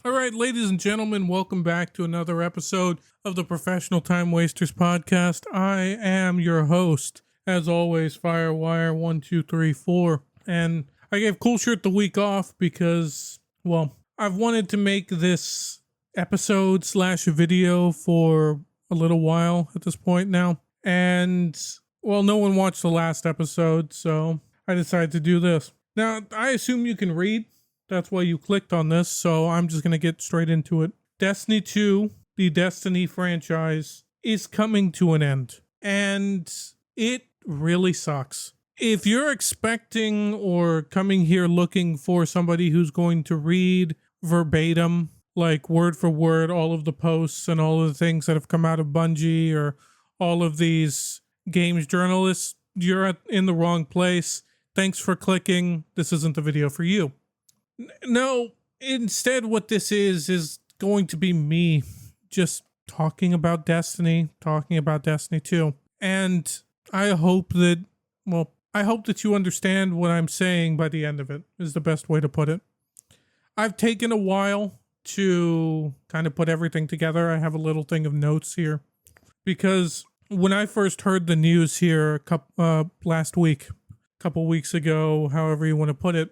All right, ladies and gentlemen, welcome back to another episode of the Professional Time Wasters podcast. I am your host, as always, FireWire1234, and I gave Cool Shirt the week off because, well, I've wanted to make this episode / video for a little while at this point now, and, well, no one watched the last episode, so I decided to do this. Now, I assume you can read. That's why you clicked on this, so I'm just going to get straight into it. Destiny 2, the Destiny franchise, is coming to an end, and it really sucks. If you're expecting or coming here looking for somebody who's going to read verbatim, like word for word, all of the posts and all of the things that have come out of Bungie or all of these games journalists, you're in the wrong place. Thanks for clicking. This isn't the video for you. No, instead what this is going to be me just talking about Destiny 2. And I hope that you understand what I'm saying by the end of it, is the best way to put it. I've taken a while to kind of put everything together. I have a little thing of notes here because when I first heard the news here last week, a couple weeks ago, however you want to put it,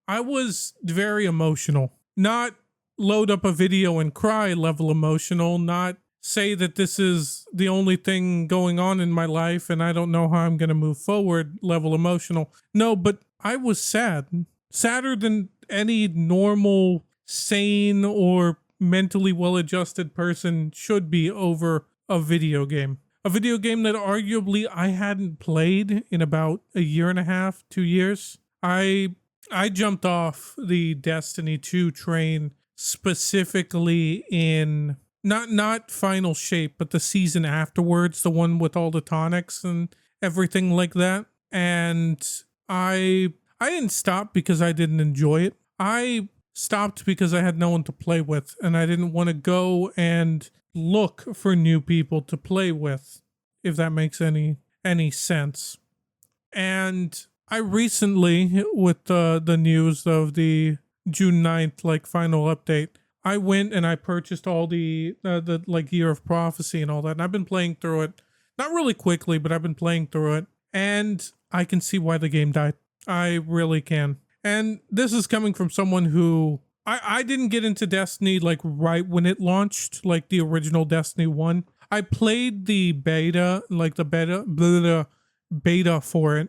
I was very emotional. Not load up a video and cry level emotional, not say that this is the only thing going on in my life and I don't know how I'm going to move forward level emotional. No, but I was sad. Sadder than any normal, sane, or mentally well-adjusted person should be over a video game. A video game that arguably I hadn't played in about a year and a half, 2 years. I jumped off the Destiny 2 train specifically in not Final Shape, but the season afterwards, the one with all the tonics and everything like that. And I didn't stop because I didn't enjoy it. I stopped because I had no one to play with, and I didn't want to go and look for new people to play with, if that makes any sense. And I recently, with the news of the June 9th, final update, I went and I purchased all the Year of Prophecy and all that. And I've been playing through it, not really quickly, but I've been playing through it. And I can see why the game died. I really can. And this is coming from someone who, I didn't get into Destiny right when it launched, like the original Destiny 1. I played the beta, beta for it.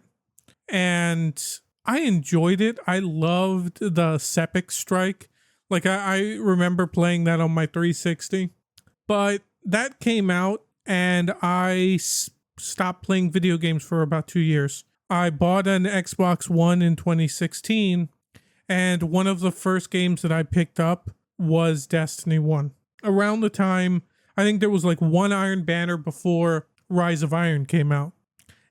And I enjoyed it. I loved the Sepik strike. I remember playing that on my 360. But that came out and I stopped playing video games for about 2 years. I bought an Xbox One in 2016. And one of the first games that I picked up was Destiny 1. Around the time, I think there was one Iron Banner before Rise of Iron came out.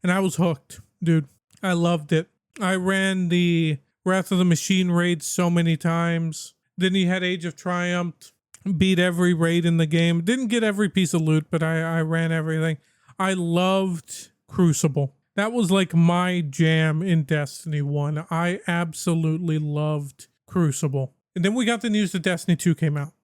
And I was hooked, dude. I loved it. I ran the Wrath of the Machine raid so many times. Then you had Age of Triumph, beat every raid in the game. Didn't get every piece of loot, but I ran everything. I loved Crucible. That was my jam in Destiny 1. I absolutely loved Crucible. And then we got the news that Destiny 2 came out.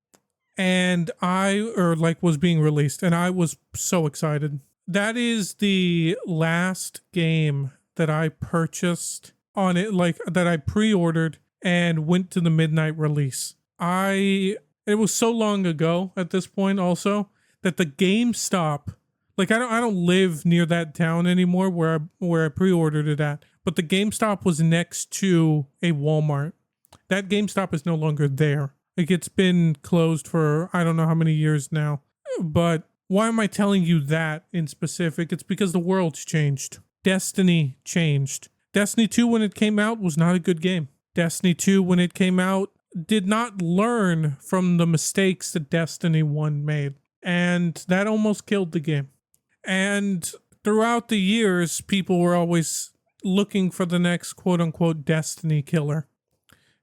And was being released. And I was so excited. That is the last game that I purchased on it, that I pre-ordered and went to the midnight release. It was so long ago at this point also that the GameStop, I don't live near that town anymore where I pre-ordered it at, but the GameStop was next to a Walmart. That GameStop is no longer there. It's been closed for I don't know how many years now. But why am I telling you that in specific? It's because the world's changed. Destiny changed. Destiny 2, when it came out, was not a good game. Destiny 2, when it came out, did not learn from the mistakes that Destiny 1 made. And that almost killed the game. And throughout the years, people were always looking for the next quote-unquote Destiny killer.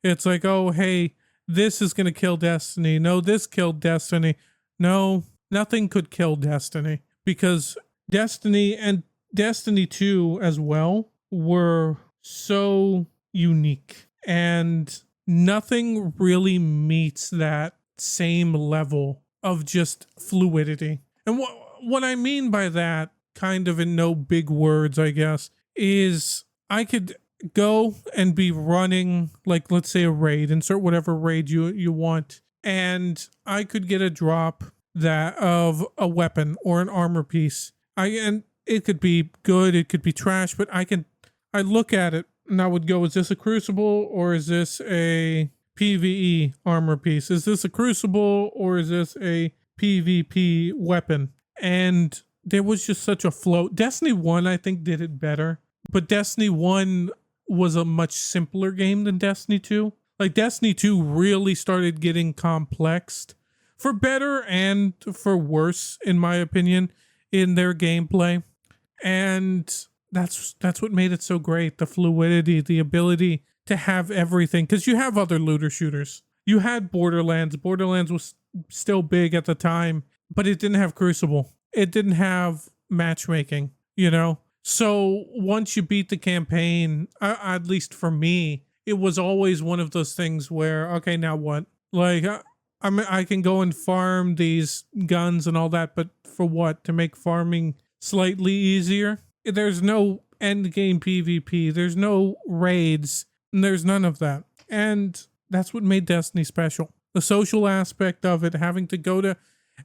It's oh, hey, this is going to kill Destiny. No, this killed Destiny. No, nothing could kill Destiny. Because Destiny and Destiny 2 as well were so unique, and nothing really meets that same level of just fluidity. And what I mean by that, kind of in no big words, I guess, is I could go and be running, like, let's say a raid, insert whatever raid you want, and I could get a drop that of a weapon or an armor piece. And it could be good, it could be trash, but I look at it and I would go, is this a crucible or is this a PvE armor piece? Is this a crucible or is this a PvP weapon? And there was just such a flow. Destiny 1, I think, did it better, but Destiny 1 was a much simpler game than Destiny 2. Like, Destiny 2 really started getting complexed, for better and for worse, in my opinion, in their gameplay. And that's what made it so great. The fluidity, the ability to have everything. Because you have other looter shooters. You had Borderlands. Borderlands was still big at the time, but it didn't have Crucible. It didn't have matchmaking, you know? So once you beat the campaign, at least for me, it was always one of those things where, okay, now what? Like, I can go and farm these guns and all that, but for what? To make farming slightly easier? There's no end game PvP. There's no raids. And there's none of that. And that's what made Destiny special. The social aspect of it, having to go to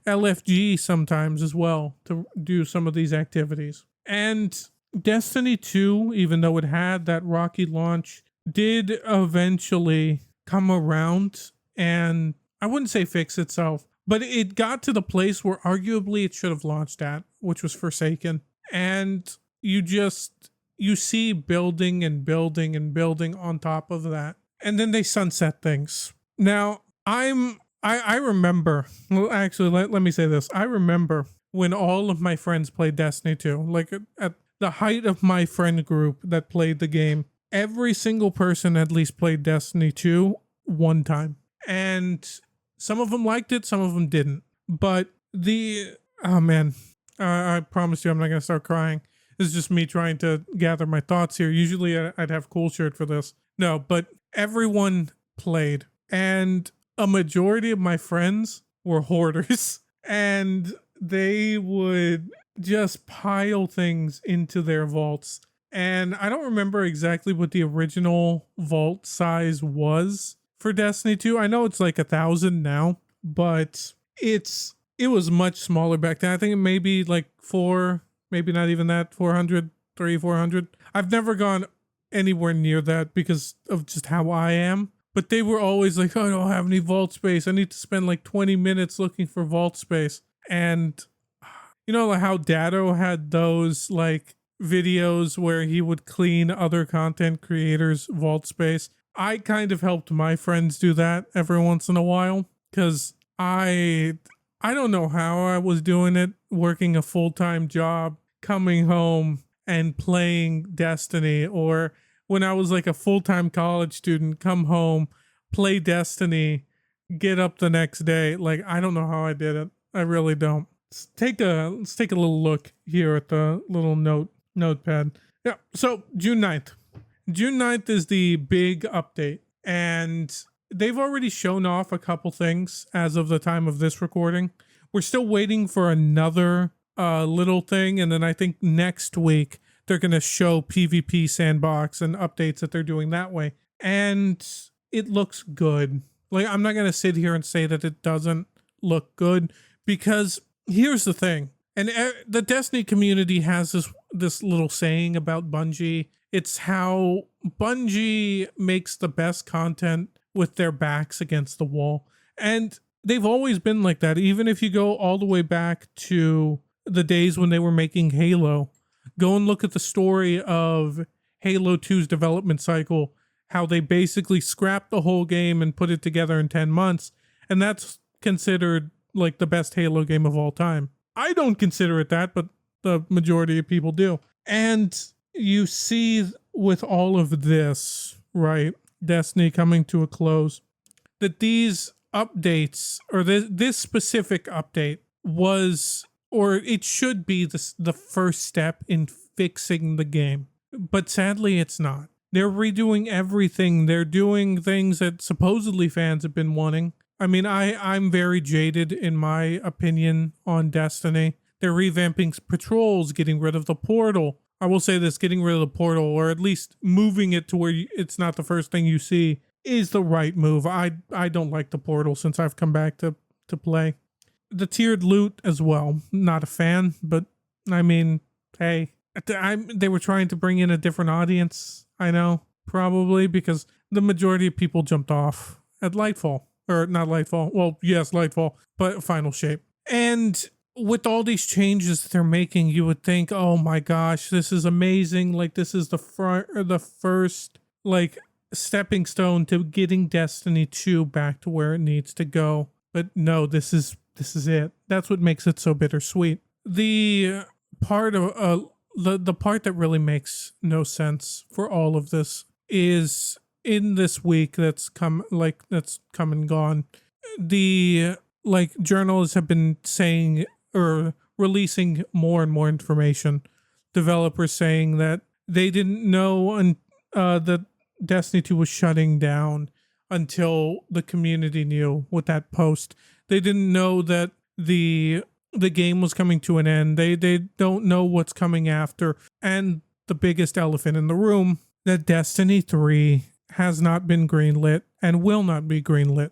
LFG sometimes as well to do some of these activities. And Destiny 2, even though it had that rocky launch, did eventually come around and I wouldn't say fix itself, but it got to the place where arguably it should have launched at, which was Forsaken. And you see building and building and building on top of that. And then they sunset things. Now, I remember, well, actually, let me say this. I remember when all of my friends played Destiny 2, like at the height of my friend group that played the game, every single person at least played Destiny 2 one time. And some of them liked it, some of them didn't. But oh man, I promise you I'm not going to start crying. This is just me trying to gather my thoughts here. Usually I'd have Cool Shirt for this. No, but everyone played. And a majority of my friends were hoarders. And they would just pile things into their vaults. And I don't remember exactly what the original vault size was for Destiny 2. I know it's like 1,000 now, but it was much smaller back then. I think it may be like maybe not even that, 400, 400. I've never gone anywhere near that because of just how I am. But they were always like, oh, I don't have any vault space. I need to spend like 20 minutes looking for vault space. And you know how Dado had those like videos where he would clean other content creators' vault space? I kind of helped my friends do that every once in a while because I don't know how I was doing it, working a full-time job, coming home and playing Destiny, or when I was like a full-time college student, come home, play Destiny, get up the next day. Like, I don't know how I did it. I really don't. Let's take a little look here at the little notepad. Yeah, so June 9th. June 9th is the big update, and they've already shown off a couple things as of the time of this recording. We're still waiting for another little thing, and then I think next week they're going to show PvP sandbox and updates that they're doing that way. And it looks good. Like, I'm not going to sit here and say that it doesn't look good, because here's the thing. And the Destiny community has this little saying about Bungie. It's how Bungie makes the best content with their backs against the wall. And they've always been like that. Even if you go all the way back to the days when they were making Halo, go and look at the story of Halo 2's development cycle, how they basically scrapped the whole game and put it together in 10 months. And that's considered like the best Halo game of all time. I don't consider it that, but the majority of people do. And you see with all of this, right, Destiny coming to a close, that these updates, or this specific update was, or it should be the first step in fixing the game. But sadly, it's not. They're redoing everything. They're doing things that supposedly fans have been wanting. I mean, I'm very jaded in my opinion on Destiny. They're revamping patrols, getting rid of the portal. I will say this, getting rid of the portal, or at least moving it to where it's not the first thing you see, is the right move. I don't like the portal since I've come back to play. The tiered loot as well, not a fan, but I mean, hey, they were trying to bring in a different audience, I know, probably, because the majority of people jumped off at Lightfall. Or not Lightfall, well, yes, Lightfall, but Final Shape. And with all these changes that they're making, you would think, oh my gosh, this is amazing. Like, this is the first, like, stepping stone to getting Destiny 2 back to where it needs to go. But no, this is it. That's what makes it so bittersweet. The part of the part that really makes no sense for all of this is in this week that's come and gone. The journalists have been saying or releasing more and more information. Developers saying that they didn't know that Destiny 2 was shutting down until the community knew with that post. They didn't know that the game was coming to an end. They don't know what's coming after. And the biggest elephant in the room, that Destiny 3 has not been greenlit and will not be greenlit.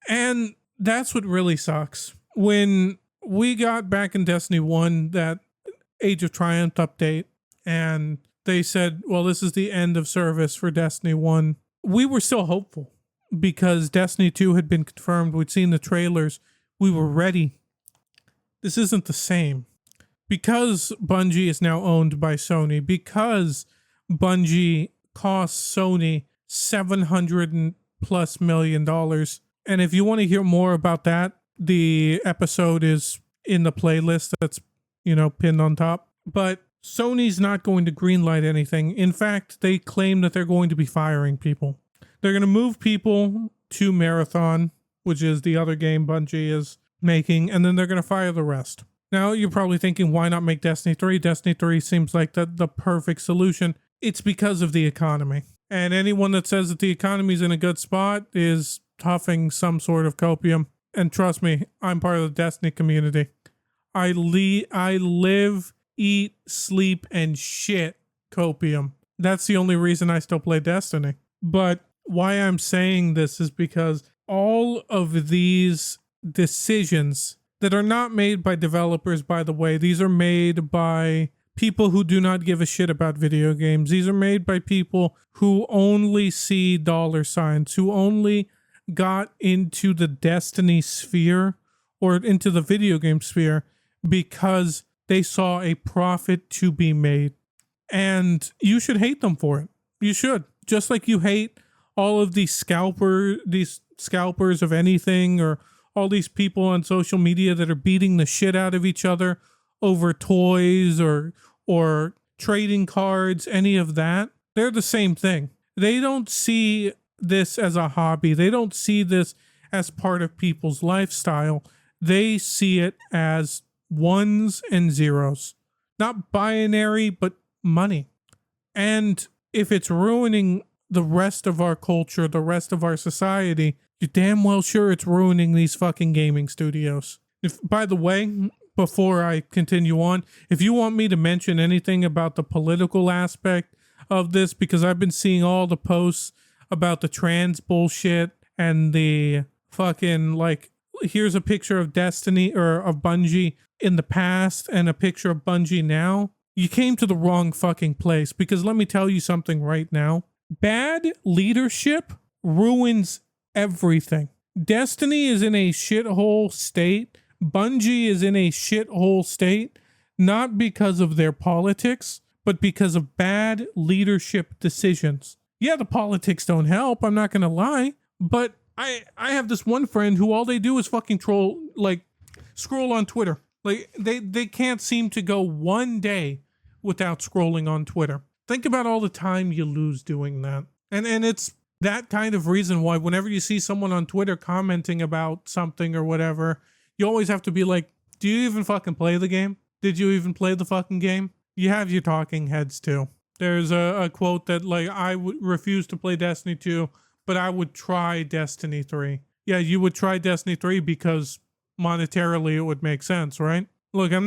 And that's what really sucks. When we got back in Destiny 1 that Age of Triumph update, and they said, well, this is the end of service for Destiny 1, we were still hopeful because Destiny 2 had been confirmed. We'd seen the trailers. We were ready. This isn't the same. Because Bungie is now owned by Sony, because Bungie costs Sony $700+ million. And if you want to hear more about that, the episode is in the playlist that's, pinned on top. But Sony's not going to greenlight anything. In fact, they claim that they're going to be firing people. They're going to move people to Marathon, which is the other game Bungie is making, and then they're going to fire the rest. Now, you're probably thinking, why not make Destiny 3? Destiny 3 seems like the perfect solution. It's because of the economy. And anyone that says that the economy's in a good spot is huffing some sort of copium. And trust me, I'm part of the Destiny community. I live, eat, sleep, and shit copium. That's the only reason I still play Destiny. But why I'm saying this is because all of these decisions that are not made by developers, by the way, these are made by people who do not give a shit about video games. These are made by people who only see dollar signs, who only got into the Destiny sphere or into the video game sphere because they saw a profit to be made. And you should hate them for it. You should. Just like you hate all of these scalpers of anything, or all these people on social media that are beating the shit out of each other over toys or trading cards, any of that. They're the same thing. They don't see this as a hobby. They don't see this as part of people's lifestyle. They see it as ones and zeros. Not binary, but money. And if it's ruining the rest of our culture, the rest of our society, you're damn well sure it's ruining these fucking gaming studios. By the way, before I continue on, if you want me to mention anything about the political aspect of this, because I've been seeing all the posts about the trans bullshit and the fucking, here's a picture of Destiny or of Bungie in the past and a picture of Bungie now. You came to the wrong fucking place, because let me tell you something right now. Bad leadership ruins everything. Destiny is in a shithole state. Bungie is in a shithole state, not because of their politics, but because of bad leadership decisions. Yeah, the politics don't help, I'm not gonna lie, but I have this one friend who all they do is fucking troll, scroll on Twitter. They can't seem to go one day without scrolling on Twitter. Think about all the time you lose doing that. And it's that kind of reason why whenever you see someone on Twitter commenting about something or whatever, you always have to be like, do you even fucking play the game? Did you even play the fucking game? You have your talking heads too. There's a quote that I would refuse to play Destiny 2, but I would try Destiny 3. yeah, you would try Destiny 3 because monetarily it would make sense, right? Look, I'm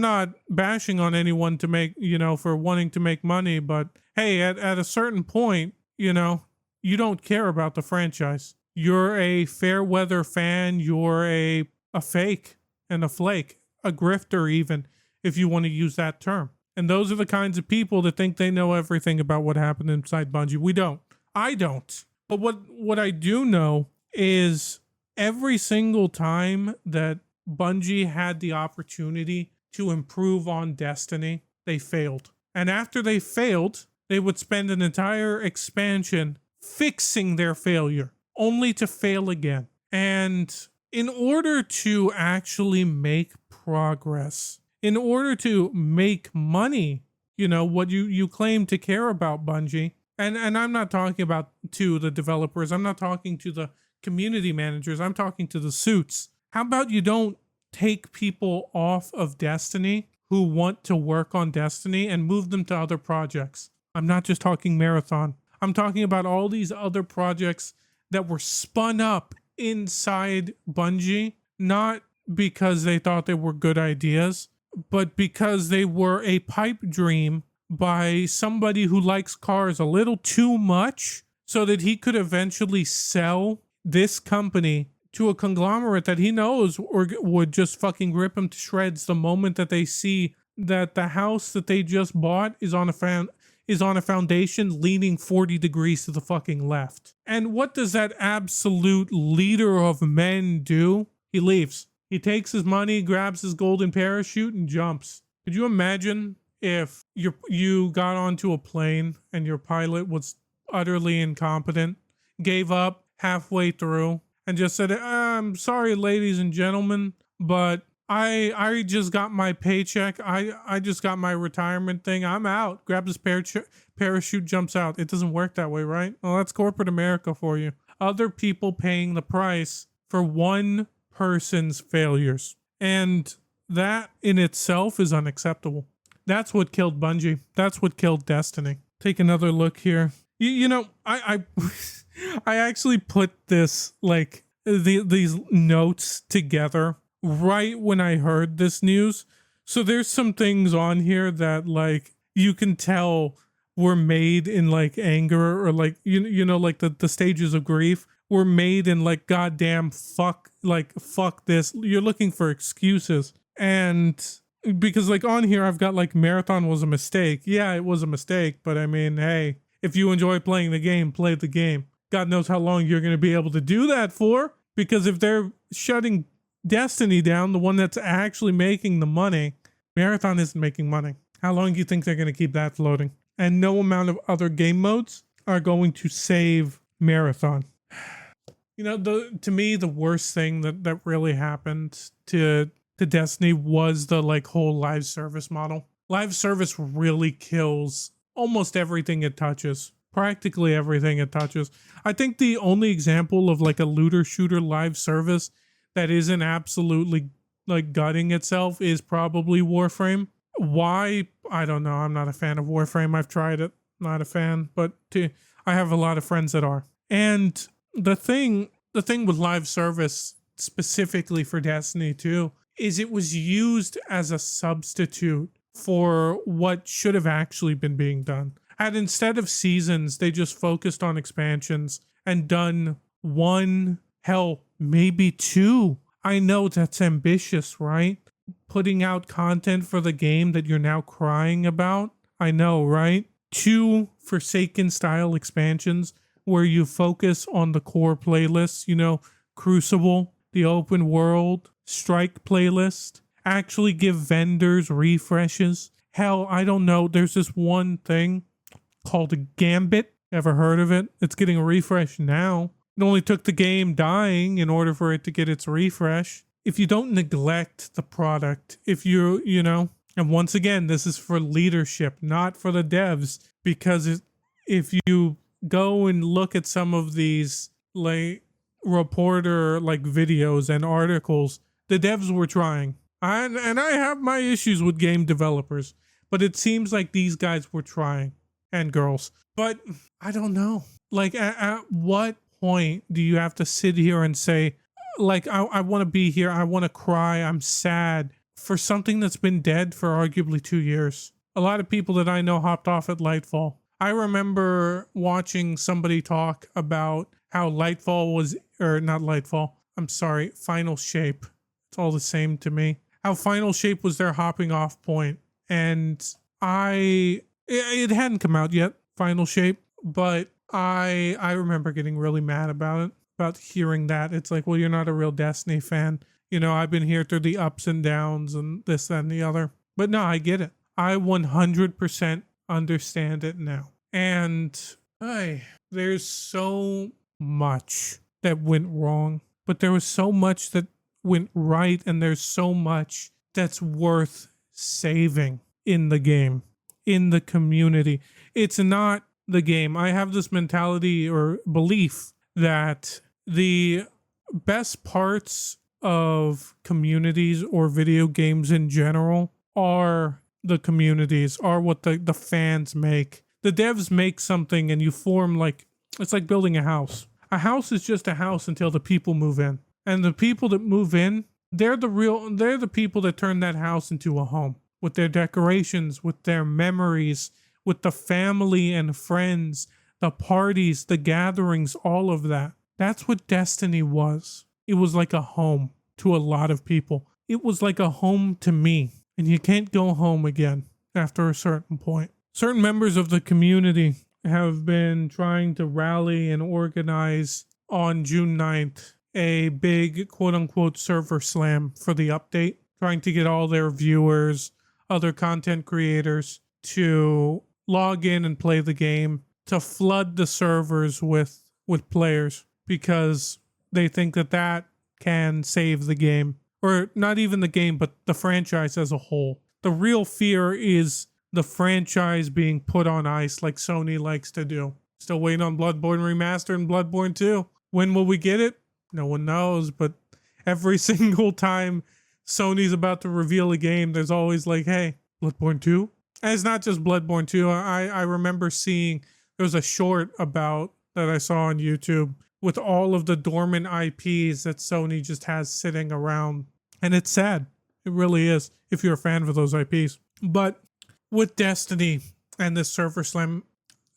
not bashing on anyone to make, for wanting to make money, but hey, at a certain point, you don't care about the franchise. You're a fair weather fan, you're a fake and a flake, a grifter even, if you want to use that term. And those are the kinds of people that think they know everything about what happened inside Bungie. We don't. I don't. But what I do know is every single time that Bungie had the opportunity to improve on Destiny, they failed. And after they failed, they would spend an entire expansion fixing their failure, only to fail again. And in order to actually make progress, in order to make money, what you claim to care about, Bungie, and I'm not talking about to the developers, I'm not talking to the community managers, I'm talking to the suits. How about you don't take people off of Destiny who want to work on Destiny and move them to other projects? I'm not just talking Marathon. I'm talking about all these other projects that were spun up inside Bungie, not because they thought they were good ideas, but because they were a pipe dream by somebody who likes cars a little too much so that he could eventually sell this company to a conglomerate that he knows or would just fucking rip him to shreds the moment that they see that the house that they just bought is on a foundation leaning 40 degrees to the fucking left. And what does that absolute leader of men do? He leaves. He takes his money, grabs his golden parachute, and jumps. Could you imagine if you got onto a plane and your pilot was utterly incompetent, gave up halfway through, and just said, I'm sorry, ladies and gentlemen, but I just got my paycheck. I just got my retirement thing. I'm out. Grabs his parachute, jumps out. It doesn't work that way, right? Well, that's corporate America for you. Other people paying the price for one person's failures. And that in itself is unacceptable. That's what killed Bungie. That's what killed Destiny. Take another look here. I I actually put this, like, these notes together right when I heard this news. So there's some things on here that, like, you can tell were made in, like, anger, or like, like the stages of grief were made in, like, goddamn fuck this. You're looking for excuses. And because, like, on here I've got, like, Marathon was a mistake. Yeah, it was a mistake, but I mean, hey, if you enjoy playing the game, play the game. God knows how long you're going to be able to do that for, because if they're shutting Destiny down, the one that's actually making the money, Marathon isn't making money. How long do you think they're going to keep that floating? And no amount of other game modes are going to save Marathon. To me, the worst thing that really happened to Destiny was the, like, whole live service model. Live service really kills almost everything it touches. Practically everything it touches. I think the only example of, like, a looter shooter live service that isn't absolutely, like, gutting itself is probably Warframe. Why? I don't know. I'm not a fan of Warframe. I've tried it. Not a fan, but I have a lot of friends that are. And the thing with live service specifically for Destiny 2 is it was used as a substitute for what should have actually been being done. And instead of seasons, they just focused on expansions and done one, hell, maybe two. I know that's ambitious, right? Putting out content for the game that you're now crying about. I know, right? 2 Forsaken style expansions where you focus on the core playlists, Crucible, the open world, Strike playlist, actually give vendors refreshes. Hell, I don't know. There's this one thing called a Gambit. Ever heard of it? It's getting a refresh now. It only took the game dying in order for it to get its refresh. If you don't neglect the product, if and once again, this is for leadership, not for the devs, because if you go and look at some of these, like, reporter, like, videos and articles, the devs were trying. And I have my issues with game developers, but it seems like these guys were trying, and girls. But I don't know. Like, at what point do you have to sit here and say, like, I want to be here, I want to cry, I'm sad for something that's been dead for arguably 2 years? A lot of people that I know hopped off at Lightfall. I remember watching somebody talk about how Lightfall was, or not Lightfall, I'm sorry, Final Shape. It's all the same to me. How Final Shape was their hopping off point. And it hadn't come out yet, Final Shape, but I remember getting really mad about it, about hearing that. It's like, well, you're not a real Destiny fan. You know, I've been here through the ups and downs and this, that, and the other. But no, I get it. I 100% understand it now. And there's so much that went wrong, but there was so much that went right, and there's so much that's worth saving in the game, in the community. It's not the game. I have this mentality or belief that the best parts of communities or video games in general are the communities, are what the fans make. The devs make something and you form, like, it's like building a house. A house is just a house until the people move in. And the people that move in, they're the people that turn that house into a home, with their decorations, with their memories, with the family and friends, the parties, the gatherings, all of that. That's what Destiny was. It was like a home to a lot of people. It was like a home to me. And you can't go home again after a certain point. Certain members of the community have been trying to rally and organize on June 9th a big quote-unquote server slam for the update, trying to get all their viewers, other content creators to log in and play the game, to flood the servers with players, because they think that can save the game. Or not even the game, but the franchise as a whole. The real fear is the franchise being put on ice like Sony likes to do. Still waiting on Bloodborne Remastered and Bloodborne 2. When will we get it? No one knows, but every single time Sony's about to reveal a game, there's always like, hey, Bloodborne 2? And it's not just Bloodborne 2. I remember seeing, there was a short about that I saw on YouTube with all of the dormant IPs that Sony just has sitting around. And it's sad. It really is, if you're a fan of those IPs. But with Destiny and this server slam,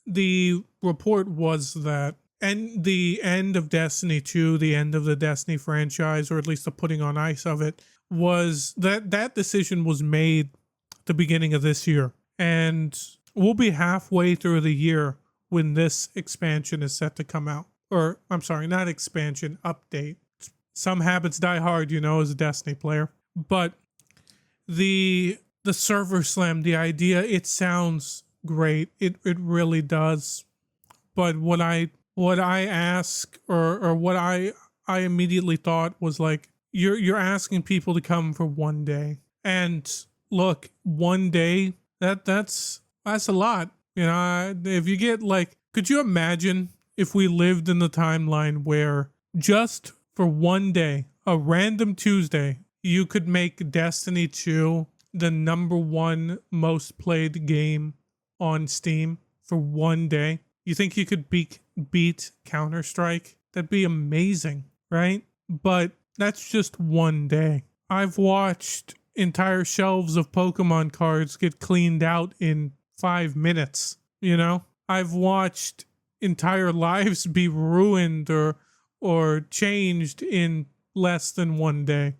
the report was that, and the end of Destiny 2, the end of the Destiny franchise, or at least the putting on ice of it, was that decision was made at the beginning of this year. And we'll be halfway through the year when this expansion is set to come out. Or, I'm sorry, not expansion, update. Some habits die hard, you know, as a Destiny player. But the server slam, the idea, it sounds great. It really does. But what I ask, or what I immediately thought was like, you're asking people to come for one day. And look, one day, that's a lot. You know, if you get like, could you imagine if we lived in the timeline where just for one day, a random Tuesday, you could make Destiny 2 the #1 most played game on Steam for one day? You think you could beat Counter-Strike? That'd be amazing, right? But that's just one day. I've watched entire shelves of Pokemon cards get cleaned out in 5 minutes, you know? I've watched entire lives be ruined or changed in less than one day.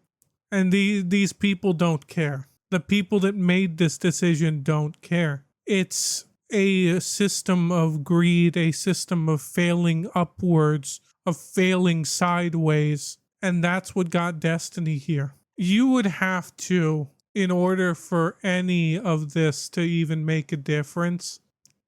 And these people don't care. The people that made this decision don't care. It's a system of greed, a system of failing upwards, of failing sideways. And that's what got Destiny here. You would have to, in order for any of this to even make a difference,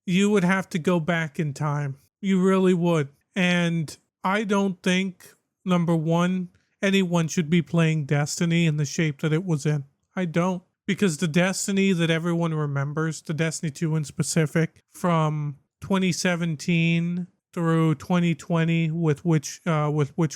you would have to go back in time. You really would. And I don't think, #1, anyone should be playing Destiny in the shape that it was in. I don't. Because the Destiny that everyone remembers, the Destiny 2 in specific, from 2017 through 2020 with Witch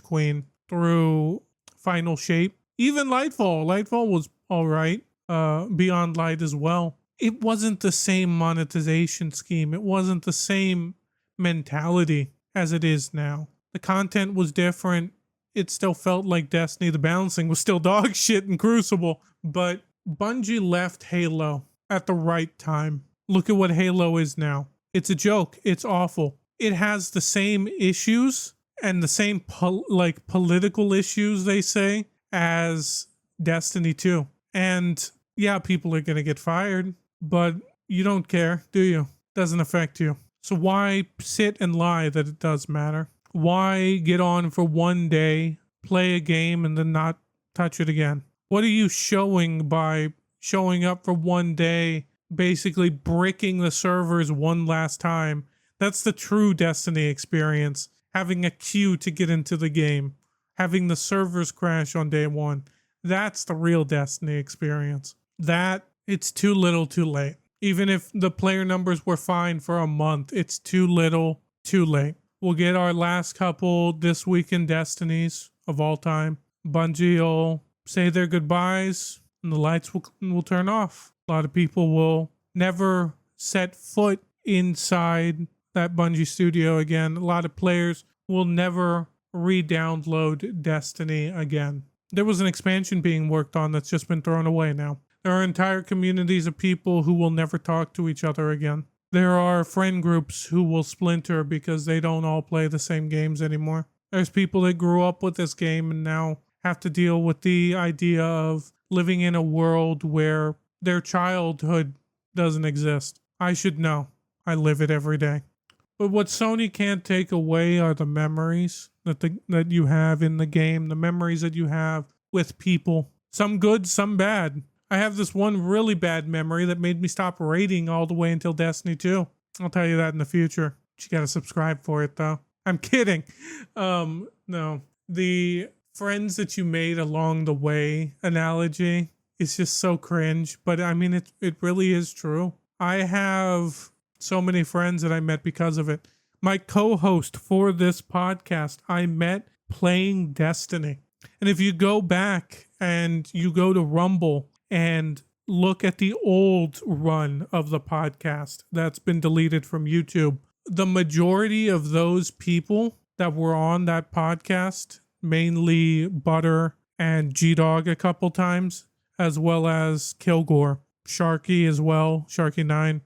Queen, through Final Shape, even Lightfall was all right. Beyond Light as well. It wasn't the same monetization scheme. It wasn't the same mentality as it is now. The content was different. It still felt like Destiny. The balancing was still dog shit in Crucible. But Bungie left Halo at the right time. Look at what Halo is now. It's a joke. It's awful. It has the same issues and the same political issues, they say, as Destiny 2. And yeah, people are going to get fired, but you don't care, do you? Doesn't affect you. So why sit and lie that it does matter? Why get on for one day, play a game, and then not touch it again? What are you showing by showing up for one day, basically bricking the servers one last time? That's the true Destiny experience. Having a queue to get into the game. Having the servers crash on day one. That's the real Destiny experience. That, it's too little too late. Even if the player numbers were fine for a month, it's too little too late. We'll get our last couple This Week in Destinies of all time. Bungie will say their goodbyes and the lights will turn off. A lot of people will never set foot inside that Bungie studio again. A lot of players will never re-download Destiny again. There was an expansion being worked on that's just been thrown away now. There are entire communities of people who will never talk to each other again. There are friend groups who will splinter because they don't all play the same games anymore. There's people that grew up with this game and now have to deal with the idea of living in a world where their childhood doesn't exist. I should know. I live it every day. But what Sony can't take away are the memories that you have in the game, the memories that you have with people. Some good, some bad. I have this one really bad memory that made me stop raiding all the way until Destiny 2. I'll tell you that in the future. You gotta subscribe for it though. I'm kidding. No. The friends that you made along the way analogy is just so cringe, but I mean it really is true. I have so many friends that I met because of it. My co-host for this podcast, I met playing Destiny. And if you go back and you go to Rumble and look at the old run of the podcast that's been deleted from YouTube, the majority of those people that were on that podcast, mainly Butter and G-Dog a couple times, as well as Kilgore, Sharky as well, Sharky9.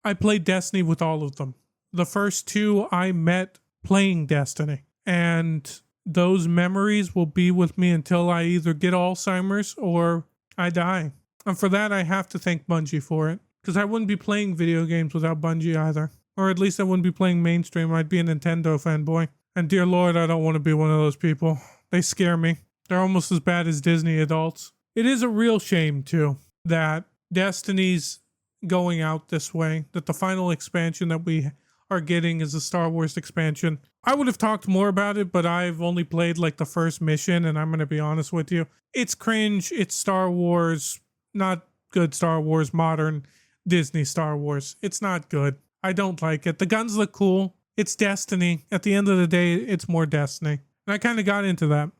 I played Destiny with all of them. The first two I met playing Destiny. And those memories will be with me until I either get Alzheimer's or I die. And for that, I have to thank Bungie for it. Because I wouldn't be playing video games without Bungie either. Or at least I wouldn't be playing mainstream. I'd be a Nintendo fanboy. And dear Lord, I don't want to be one of those people. They scare me. They're almost as bad as Disney adults. It is a real shame, too, that Destiny's going out this way. That the final expansion that we are getting is a Star Wars expansion. I would have talked more about it, but I've only played like the first mission, and I'm going to be honest with you. It's cringe. It's Star Wars. Not good Star Wars, modern Disney Star Wars. It's not good. I don't like it. The guns look cool. It's Destiny. At the end of the day, it's more Destiny. And I kind of got into that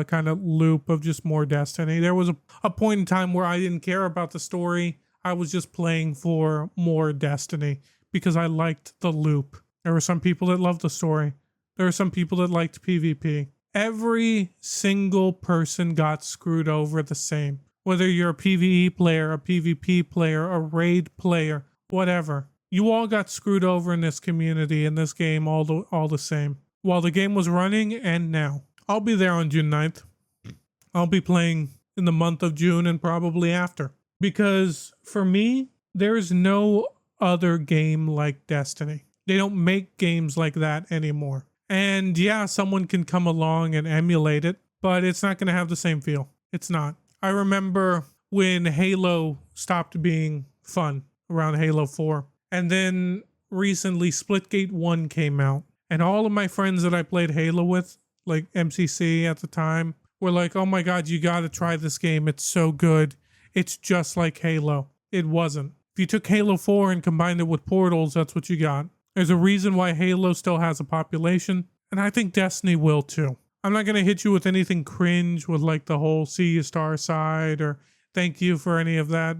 kind of loop of just more Destiny. There was a point in time where I didn't care about the story. I was just playing for more Destiny because I liked the loop. There were some people that loved the story. There were some people that liked PvP. Every single person got screwed over the same. Whether you're a PvE player, a PvP player, a raid player, whatever. You all got screwed over in this community, in this game, all the same. While the game was running and now. I'll be there on June 9th. I'll be playing in the month of June and probably after. Because for me, there is no other game like Destiny. They don't make games like that anymore. And yeah, someone can come along and emulate it, but it's not going to have the same feel. It's not. I remember when Halo stopped being fun around Halo 4. And then recently Splitgate 1 came out. And all of my friends that I played Halo with, like MCC at the time, were like, oh my God, you got to try this game. It's so good. It's just like Halo. It wasn't. If you took Halo 4 and combined it with Portals, that's what you got. There's a reason why Halo still has a population, and I think Destiny will too. I'm not going to hit you with anything cringe with like the whole see you star side or thank you for any of that.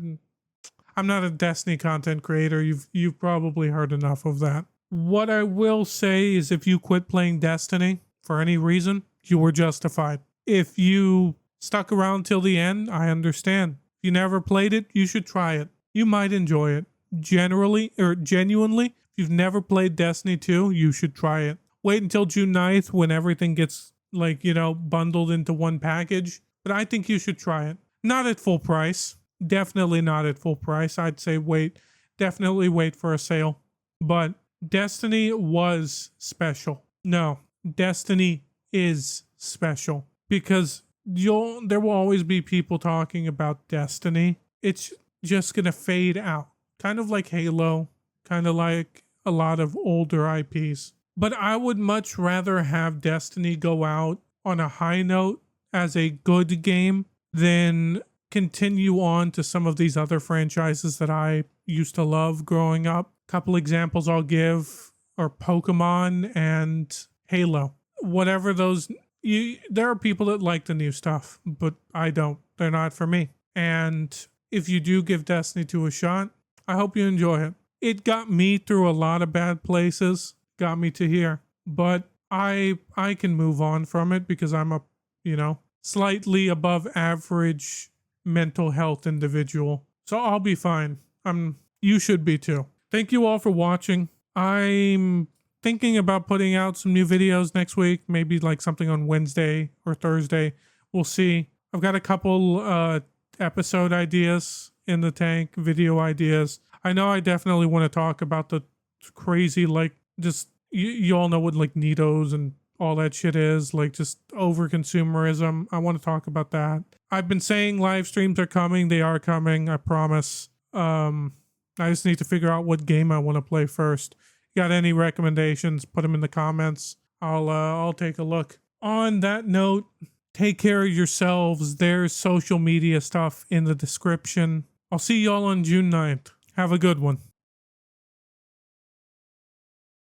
I'm not a Destiny content creator. You've probably heard enough of that. What I will say is if you quit playing Destiny for any reason, you were justified. If you stuck around till the end, I understand. If you never played it, you should try it. You might enjoy it. Generally, or genuinely, if you've never played Destiny 2, you should try it. Wait until June 9th when everything gets, like, bundled into one package. But I think you should try it. Not at full price. Definitely not at full price. I'd say wait. Definitely wait for a sale. But Destiny was special. No, Destiny is special. Because there will always be people talking about Destiny. It's just going to fade out. Kind of like Halo. Kind of like a lot of older IPs. But I would much rather have Destiny go out on a high note as a good game than continue on to some of these other franchises that I used to love growing up. Couple examples I'll give are Pokemon and Halo. Whatever those, there are people that like the new stuff, but I don't. They're not for me. And if you do give Destiny 2 a shot, I hope you enjoy it. It got me through a lot of bad places, got me to here, but I can move on from it because I'm a, slightly above average mental health individual. So I'll be fine. You should be too. Thank you all for watching. I'm thinking about putting out some new videos next week, maybe like something on Wednesday or Thursday. We'll see. I've got a couple episode ideas in the tank, video ideas. I know I definitely want to talk about the crazy, like, just, you all know what, like, Nitos and all that shit is, like, just over-consumerism. I want to talk about that. I've been saying live streams are coming. They are coming, I promise. I just need to figure out what game I want to play first. Got any recommendations, put them in the comments. I'll take a look. On that note, take care of yourselves. There's social media stuff in the description. I'll see y'all on June 9th. Have a good one.